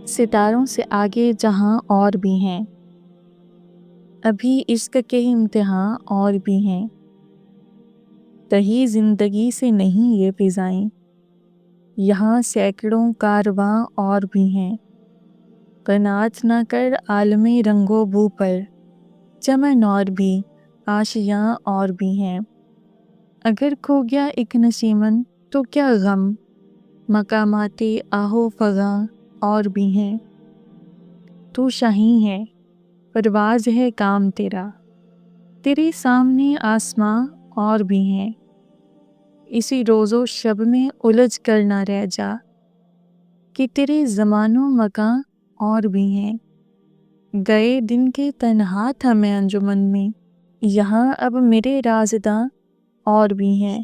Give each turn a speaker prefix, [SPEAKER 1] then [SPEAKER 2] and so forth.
[SPEAKER 1] ستاروں سے آگے جہاں اور بھی ہیں، ابھی عشق کے امتحان اور بھی ہیں، تہی زندگی سے نہیں یہ فضائیں، یہاں سینکڑوں کارواں اور بھی ہیں، قناعت نہ کر عالم رنگ و بو پر، چمن اور بھی آشیاں اور بھی ہیں، اگر کھو گیا ایک نشیمن تو کیا غم، مقامات آہو فغاں اور بھی ہیں، تو شاہین ہے پرواز ہے کام تیرا، تیرے سامنے آسماں اور بھی ہیں، اسی روز و شب میں الجھ کر نہ رہ جا، کہ تیرے زمان و مکان اور بھی ہیں، گئے دن کے تنہا تھا میں انجمن میں، یہاں اب میرے رازداں اور بھی ہیں۔